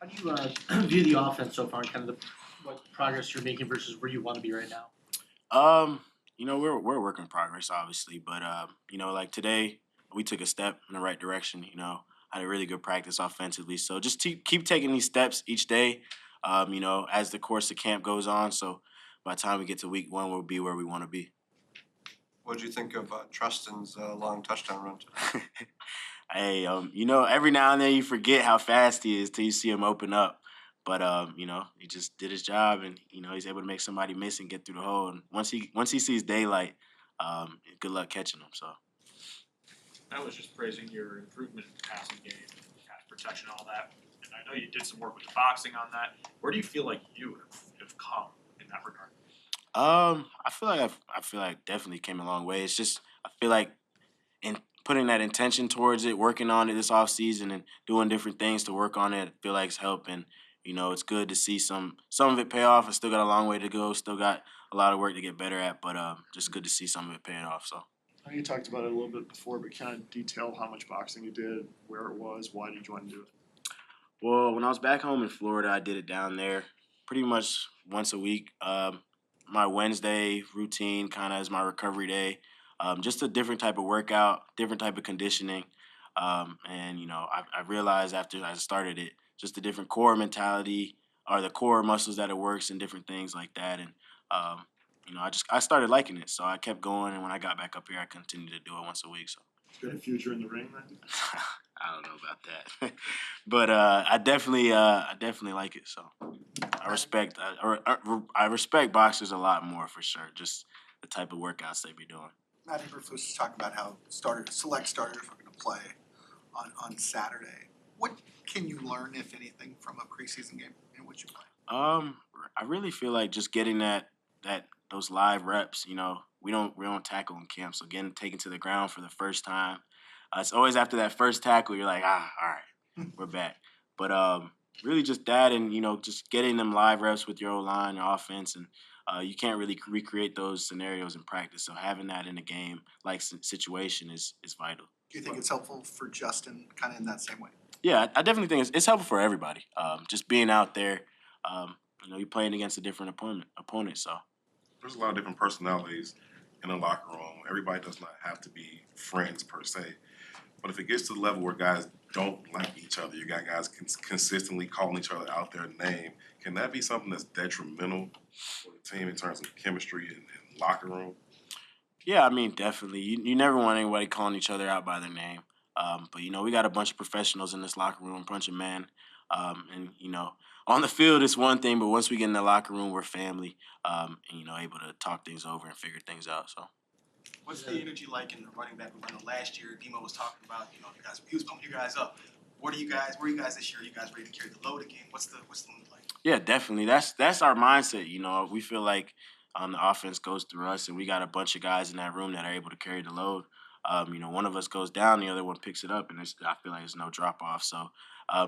How do you view the offense so far and kind of what progress you're making versus where you want to be right now? Um, we're a work in progress, obviously, but like today, we took a step in the right direction. Had a really good practice offensively. So just keep taking these steps each day. As the course of camp goes on. So by the time we get to week one, we'll be where we want to be. What did you think of Trustin's long touchdown run today? Hey, every now and then you forget how fast he is till you see him open up. But he just did his job, and he's able to make somebody miss and get through the hole. And once he sees daylight, good luck catching him. So I was just praising your improvement in the passing game, pass protection, all that. And I know you did some work with the boxing on that. Where do you feel like you have come in that regard? I feel like definitely came a long way. It's just I feel like in putting that intention towards it, working on it this off season, and doing different things to work on it, I feel like it's helping. It's good to see some of it pay off. I still got a long way to go. Still got a lot of work to get better at, but just good to see some of it paying off. So. I know you talked about it a little bit before, but kind of detail how much boxing you did, where it was, why did you want to do it? Well, when I was back home in Florida, I did it down there pretty much once a week. My Wednesday routine kind of is my recovery day. Just a different type of workout, different type of conditioning. And I realized after I started it, just a different core mentality or the core muscles that it works and different things like that. And, I started liking it. So I kept going. And when I got back up here, I continued to do it once a week. So. Got a future in the ring then? I don't know about that, but I definitely like it. So I respect boxers a lot more for sure. Just the type of workouts they be doing. Matt Eberflus was talking about how select starters were going to play on Saturday. What can you learn, if anything, from a preseason game in which you play? I really feel like just getting those live reps. We don't tackle in camp, so getting taken to the ground for the first time. It's always after that first tackle, you're like, all right, we're back. But really just that and, just getting them live reps with your O-line, your offense, and you can't really recreate those scenarios in practice. So having that in a game-like situation is vital. Do you think it's helpful for Justin kind of in that same way? Yeah, I definitely think it's helpful for everybody. Just being out there, you're playing against a different opponent, so. There's a lot of different personalities in the locker room. Everybody does not have to be friends per se. But if it gets to the level where guys don't like each other, you got guys consistently calling each other out their name, can that be something that's detrimental for the team in terms of chemistry and locker room? Yeah, I mean, definitely. You never want anybody calling each other out by their name. But, we got a bunch of professionals in this locker room, a bunch of men. And, on the field it's one thing, but once we get in the locker room, we're family, and, able to talk things over and figure things out, so. What's the energy like in the running back room? I know last year Demo was talking about, you guys, he was pumping you guys up. Where are you guys this year? Are you guys ready to carry the load again? What's the mood like? Yeah, definitely. That's our mindset. We feel like the offense goes through us, and we got a bunch of guys in that room that are able to carry the load. One of us goes down, the other one picks it up, and I feel like there's no drop off. So,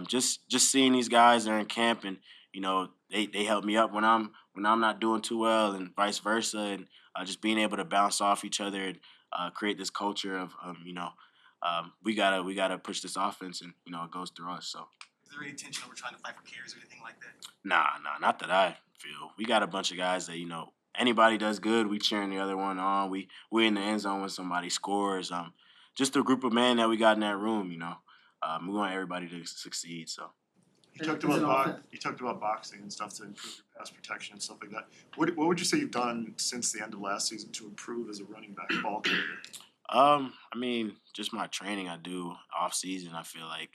just seeing these guys, they're in camp, and they help me up when I'm not doing too well, and vice versa, and just being able to bounce off each other and create this culture of we gotta push this offense, and it goes through us. So. Is there any tension over trying to fight for carries or anything like that? Nah, not that I feel. We got a bunch of guys that anybody does good, we cheering the other one on. We in the end zone when somebody scores. Just a group of men that we got in that room. We want everybody to succeed. So. You talked about boxing and stuff to improve your pass protection and stuff like that. What would you say you've done since the end of last season to improve as a running back ball carrier? I mean, just my training I do off season. I feel like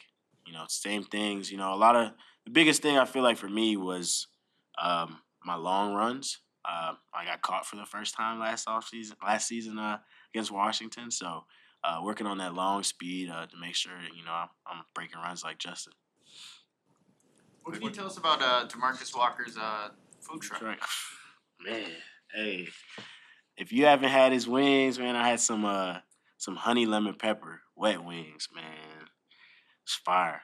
same things. A lot of the biggest thing I feel like for me was my long runs. I got caught for the first time last season against Washington. So working on that long speed to make sure I'm breaking runs like Justin. What can you tell us about DeMarcus Walker's food truck? Man, hey, if you haven't had his wings, man, I had some honey lemon pepper wet wings, man. It's fire.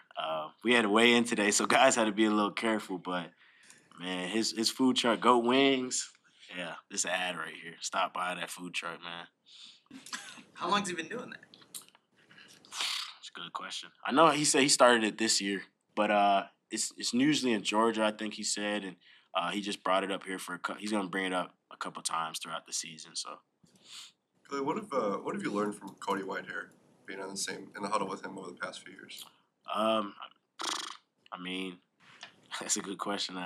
We had to weigh in today, so guys had to be a little careful. But man, his food truck, goat wings. Yeah, this ad right here. Stop by that food truck, man. How long's he been doing that? It's a good question. I know he said he started it this year, but it's usually in Georgia, I think he said, and he just brought it up here he's gonna bring it up a couple times throughout the season. So Khalil, what have you learned from Cody Whitehair being in the huddle with him over the past few years? um, I mean, that's a good question.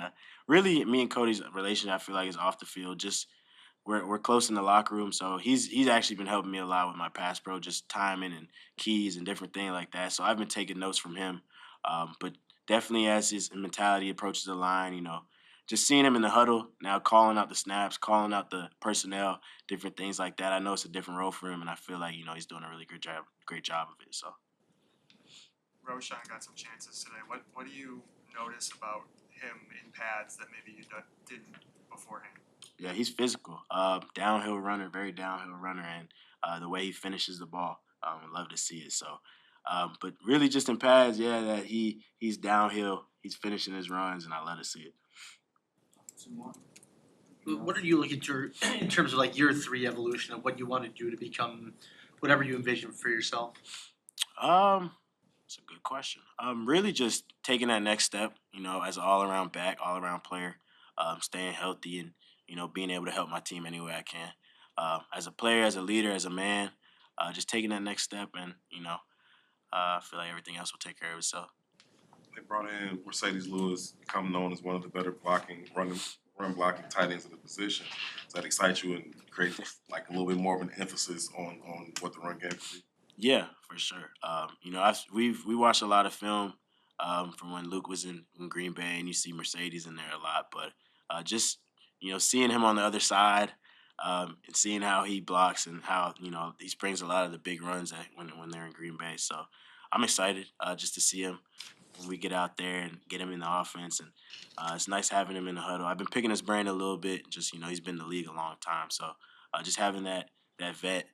Really, me and Cody's relationship, I feel like, is off the field. Just we're close in the locker room, so he's actually been helping me a lot with my pass pro, just timing and keys and different things like that. So I've been taking notes from him, but definitely as his mentality approaches the line, just seeing him in the huddle now, calling out the snaps, calling out the personnel, different things like that. I know it's a different role for him, and I feel like he's doing a really great job of it. So. Roshan got some chances today. What do you notice about him in pads that maybe you didn't beforehand? Yeah, he's physical. Downhill runner, very downhill runner, and the way he finishes the ball, I love to see it. So, but really, just in pads, yeah, that he's downhill, he's finishing his runs, and I love to see it. What are you looking to in terms of like year 3 evolution of what you want to do to become whatever you envision for yourself? It's a good question. Really just taking that next step, as an all-around back, all-around player, staying healthy and, being able to help my team any way I can. As a player, as a leader, as a man, just taking that next step and, I feel like everything else will take care of itself. They brought in Mercedes Lewis, become known as one of the better run blocking tight ends in the position. Does that excite you and create like a little bit more of an emphasis on what the run game could be? Yeah, for sure. We watched a lot of film from when Luke was in Green Bay, and you see Mercedes in there a lot. But just seeing him on the other side and seeing how he blocks and how he springs a lot of the big runs when they're in Green Bay. So I'm excited just to see him when we get out there and get him in the offense. And it's nice having him in the huddle. I've been picking his brain a little bit. Just he's been in the league a long time, so just having that vet.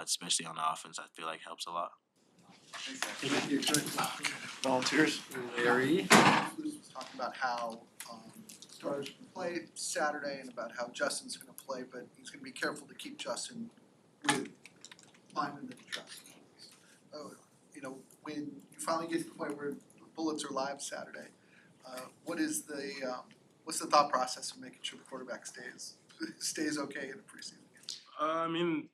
Especially on the offense, I feel like helps a lot. Volunteers? Larry? Luis was talking about how starters can play Saturday and about how Justin's gonna play, but he's gonna be careful to keep Justin with linemen that he trusts. When you finally get to the point where the bullets are live Saturday, what's the thought process of making sure the quarterback stays okay in the preseason game?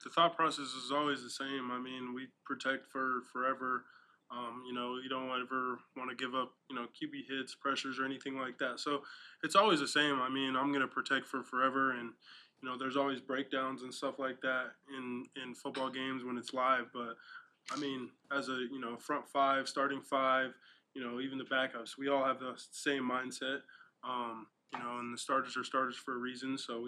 The thought process is always the same. We protect for forever. You don't ever want to give up, QB hits, pressures, or anything like that. So it's always the same. I'm going to protect for forever. And, there's always breakdowns and stuff like that in football games when it's live. But, as a, front five, starting five, even the backups, we all have the same mindset. And the starters are starters for a reason. So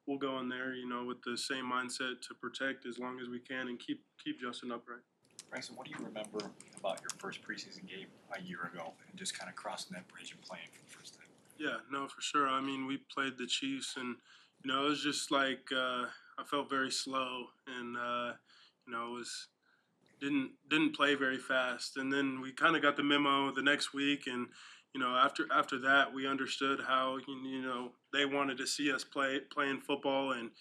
we'll go in there, with the same mindset to protect as long as we can and keep Justin upright. Braxton, what do you remember about your first preseason game a year ago and just kind of crossing that bridge and playing for the first time? Yeah, no, for sure. We played the Chiefs and, it was just like I felt very slow and, didn't play very fast. And then we kind of got the memo the next week and, after that, we understood how, they wanted to see us playing football and,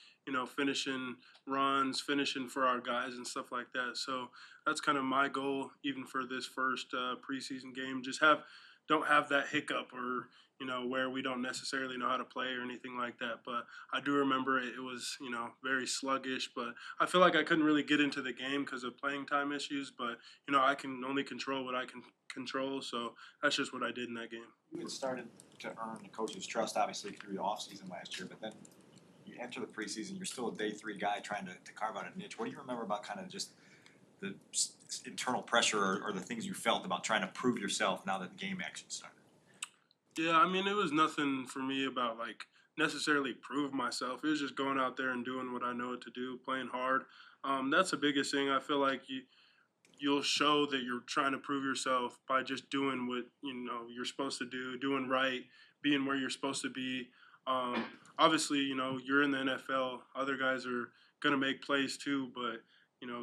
finishing runs, finishing for our guys and stuff like that. So that's kind of my goal, even for this first preseason game. Just don't have that hiccup or, where we don't necessarily know how to play or anything like that. But I do remember it was, very sluggish. But I feel like I couldn't really get into the game because of playing time issues. But, I can only control what I can control. So that's just what I did in that game. You had started to earn the coach's trust, obviously, through the offseason last year. But then you enter the preseason, you're still a day 3 guy trying to carve out a niche. What do you remember about kind of just the internal pressure or the things you felt about trying to prove yourself now that the game action started? Yeah, it was nothing for me about like necessarily prove myself. It was just going out there and doing what I know what to do, playing hard. That's the biggest thing. I feel like you'll show that you're trying to prove yourself by just doing what you're supposed to do, doing right, being where you're supposed to be. Obviously, you're in the NFL. Other guys are gonna make plays too, but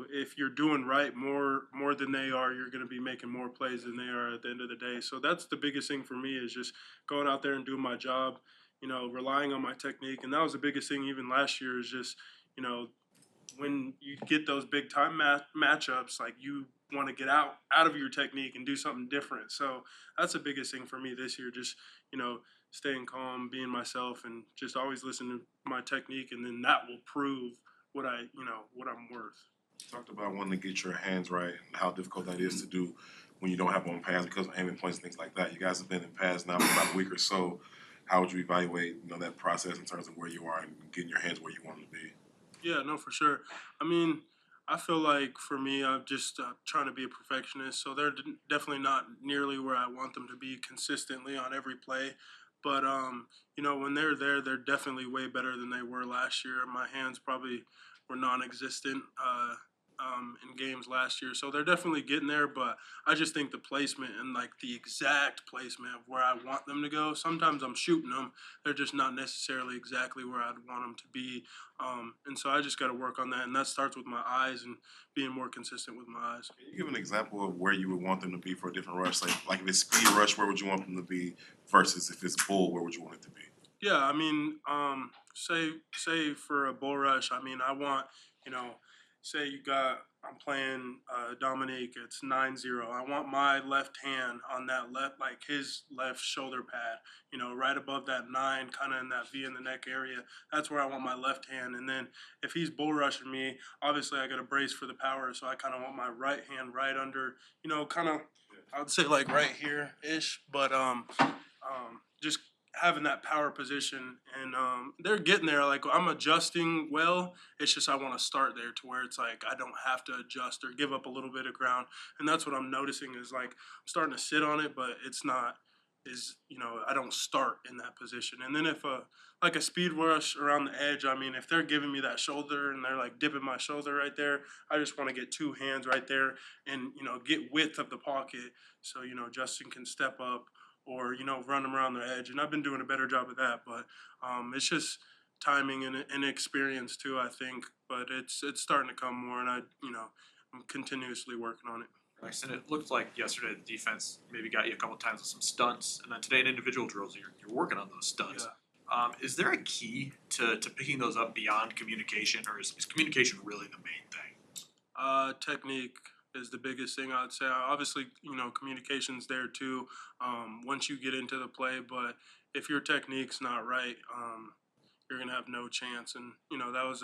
if you're doing right more than they are, you're going to be making more plays than they are at the end of the day. So that's the biggest thing for me is just going out there and doing my job, relying on my technique. And that was the biggest thing even last year is just, when you get those big time matchups, like you want to get out of your technique and do something different. So that's the biggest thing for me this year. Just staying calm, being myself, and just always listen to my technique, and then that will prove what what I'm worth. You talked about wanting to get your hands right and how difficult that is to do when you don't have one pass because of aiming points and things like that. You guys have been in pass now for about a week or so. How would you evaluate that process in terms of where you are and getting your hands where you want them to be? Yeah, no, for sure. I mean, I feel like for me, I'm just trying to be a perfectionist. So they're definitely not nearly where I want them to be consistently on every play. But when they're there, they're definitely way better than they were last year. My hands probably were non-existent in games last year, so they're definitely getting there. But I just think the placement and like the exact placement of where I want them to go. Sometimes I'm shooting them; they're just not necessarily exactly where I'd want them to be. And so I just got to work on that, and that starts with my eyes and being more consistent with my eyes. Can you give an example of where you would want them to be for a different rush? Like if it's speed rush, where would you want them to be versus if it's bull, where would you want it to be? Yeah, I mean, say for a bull rush, I mean, I want, say I'm playing Dominique, it's 9-0. I want my left hand on that left, like his left shoulder pad, right above that 9, kind of in that V in the neck area. That's where I want my left hand. And then if he's bull rushing me, obviously I got to brace for the power. So I kind of want my right hand right under, kind of, I would say like right here ish, but just having that power position, and they're getting there. Like I'm adjusting well. It's just I want to start there to where it's like I don't have to adjust or give up a little bit of ground. And that's what I'm noticing is like I'm starting to sit on it, but it's not I don't start in that position. And then if like a speed rush around the edge, I mean if they're giving me that shoulder and they're like dipping my shoulder right there, I just want to get 2 hands right there and get width of the pocket so Justin can step up or run them around the edge. And I've been doing a better job of that, but it's just timing and experience too, I think. But it's starting to come more, and I'm continuously working on it. Braxton, it looked like yesterday the defense maybe got you a couple times with some stunts, and then today in individual drills you're working on those stunts. Yeah. Is there a key to picking those up beyond communication, or is communication really the main thing? Technique is the biggest thing I'd say. Obviously, communication's there too. Once you get into the play, but if your technique's not right, you're gonna have no chance. And that was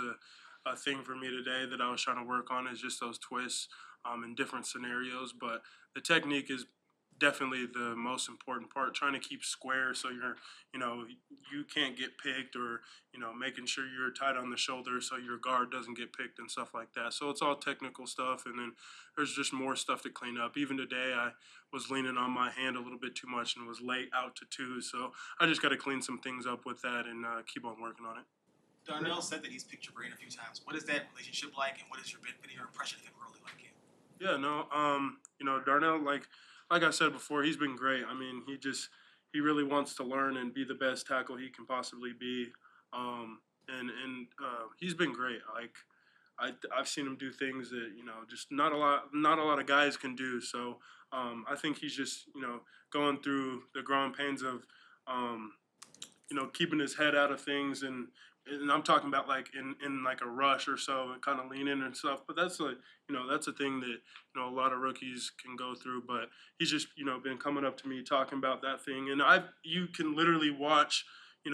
a thing for me today that I was trying to work on is just those twists in different scenarios. But the technique is definitely the most important part. Trying to keep square so you can't get picked, or making sure you're tight on the shoulder so your guard doesn't get picked and stuff like that. So it's all technical stuff, and then there's just more stuff to clean up. Even today I was leaning on my hand a little bit too much and was late out to 2, so I just got to clean some things up with that and keep on working on it. Darnell said that he's picked your brain a few times. What is that relationship like, and what is your impression of him early like him? Yeah, no, Darnell, like I said before, he's been great. I mean, he really wants to learn and be the best tackle he can possibly be. And he's been great. Like I've seen him do things that just not a lot of guys can do. So I think he's just going through the growing pains of keeping his head out of things, and I'm talking about like in like a rush or so and kind of lean in and stuff. But that's that's a thing that a lot of rookies can go through. But he's just been coming up to me talking about that thing, and you can literally watch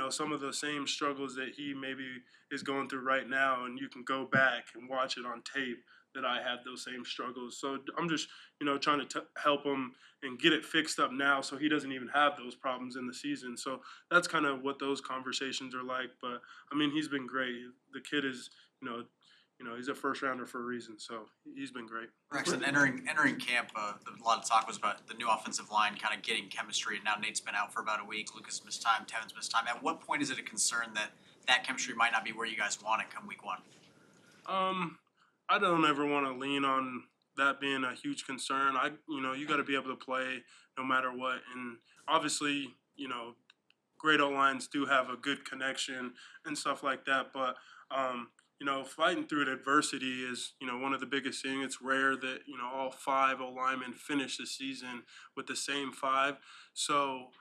some of the same struggles that he maybe is going through right now, and you can go back and watch it on tape that I had those same struggles. So I'm just trying to help him and get it fixed up now so he doesn't even have those problems in the season. So that's kind of what those conversations are like. But I mean, he's been great. The kid is he's a first rounder for a reason, so he's been great. Braxton, entering camp, a lot of talk was about the new offensive line kind of getting chemistry, and now Nate's been out for about a week. Lucas missed time, Tevin's missed time. At what point is it a concern that chemistry might not be where you guys want it come week 1? I don't ever want to lean on that being a huge concern. You got to be able to play no matter what, and obviously, great O-lines do have a good connection and stuff like that, but fighting through adversity is, one of the biggest things. It's rare that, all 5 O-linemen finish the season with the same 5. So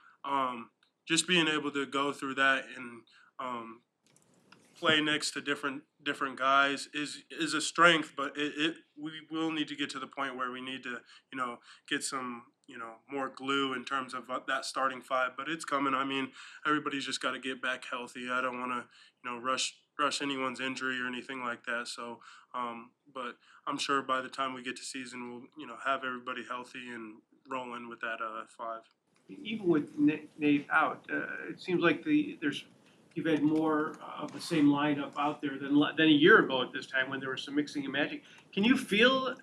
just being able to go through that and play next to different guys is a strength, but we will need to get to the point where we need to, get some, more glue in terms of that starting five. But it's coming. I mean, everybody's just got to get back healthy. I don't want to, rush anyone's injury or anything like that. So, but I'm sure by the time we get to season, we'll, have everybody healthy and rolling with that five. Even with Nate out, it seems like you've had more of the same lineup out there than a year ago at this time when there was some mixing and matching. Can you feel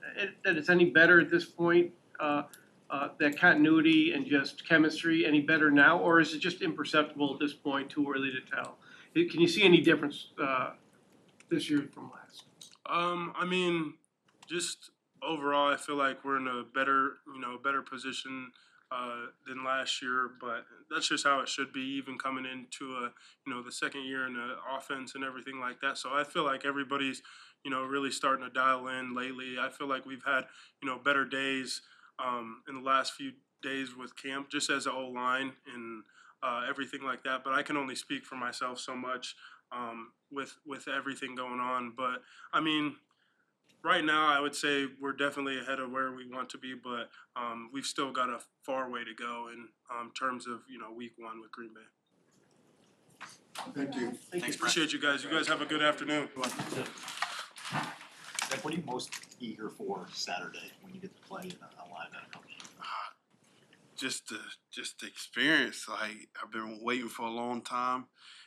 that it's any better at this point? That continuity and just chemistry any better now, or is it just imperceptible at this point, too early to tell? Can you see any difference this year from last? I mean, just overall, I feel like we're in a better position than last year, but that's just how it should be, even coming into the second year in the offense and everything like that. So I feel like everybody's, really starting to dial in lately. I feel like we've had, better days in the last few days with camp, just as an O-line and everything like that. But I can only speak for myself so much with everything going on. But I mean, right now, I would say we're definitely ahead of where we want to be, but we've still got a far way to go in terms of week one with Green Bay. Thank you. Thanks, Appreciate you guys. You guys have a good afternoon. Zach, what are you most eager for Saturday when you get to play in a live NFL game? Just the experience. Like, I've been waiting for a long time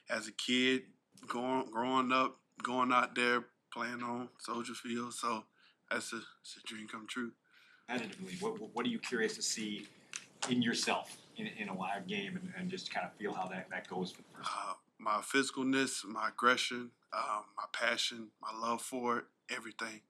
as a kid, growing up, going out there, playing on Soldier Field. So it's a dream come true. Competitively, what are you curious to see in yourself in a live game and just kind of feel how that goes for the first time? My physicalness, my aggression, my passion, my love for it, everything.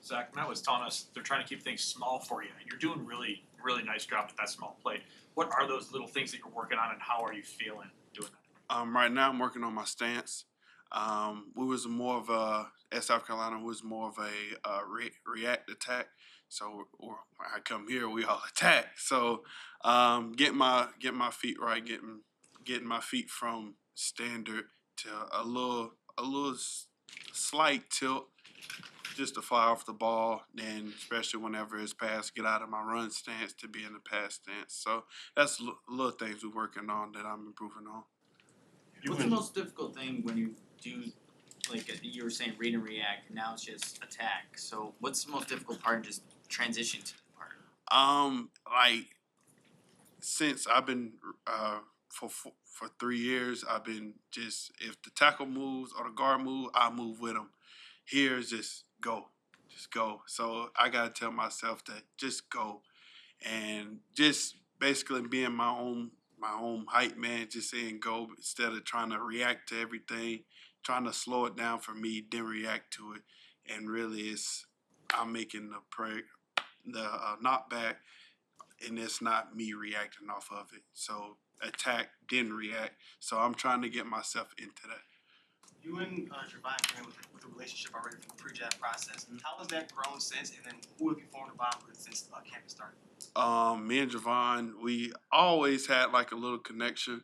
Zacch, Matt was telling us they're trying to keep things small for you, and you're doing really, really nice job with that small plate. What are those little things that you're working on, and how are you feeling doing that? Right now, I'm working on my stance. We was more of at South Carolina, was more of a react attack. So or when I come here, we all attack. So getting my feet right, getting my feet from standard to a little slight tilt, just to fly off the ball. Then especially whenever it's pass, get out of my run stance to be in the pass stance. So that's little things we're working on that I'm improving on. What's the most difficult thing when you do, like you were saying, read and react, and now it's just attack? So what's the most difficult part in just transition to the part? Like, since I've been for 3 years, I've been just, if the tackle moves or the guard move, I move with them. Here is just go. So I gotta tell myself that just go, and just basically being my own hype man, just saying go instead of trying to react to everything, trying to slow it down for me, then react to it. And really, I'm making the knockback, and it's not me reacting off of it. So attack, then react. So I'm trying to get myself into that. You and Javon with a relationship already from the pre-draft process. How has that grown since, and then who have you formed a bond with since camp has started? Me and Javon, we always had like a little connection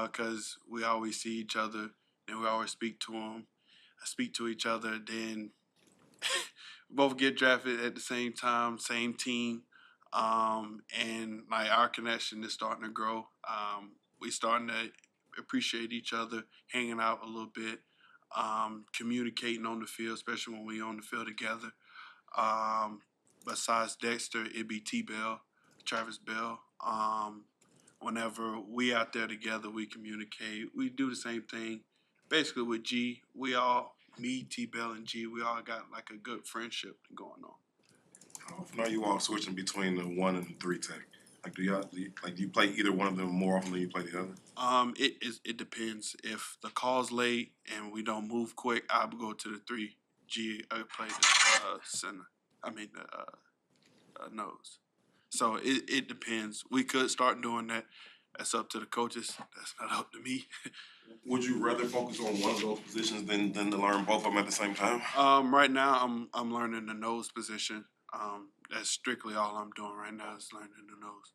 because we always see each other and we always speak to each other. Then both get drafted at the same time, same team, and like our connection is starting to grow. We starting to appreciate each other, hanging out a little bit, communicating on the field, especially when we on the field together. Besides Dexter, it'd be T-Bell, Travis Bell. Whenever we out there together, we communicate. We do the same thing. Basically with G, me, T-Bell, and G, we all got like a good friendship going on. How often are you all switching between the 1 and the 3 tech? Like, do you play either one of them more often than you play the other? It depends. If the call's late and we don't move quick, I'll go to the 3G. I play the center. I mean the nose. So it depends. We could start doing that. That's up to the coaches. That's not up to me. Would you rather focus on one of those positions than to learn both of them at the same time? Right now I'm learning the nose position. That's strictly all I'm doing right now is learning the nose.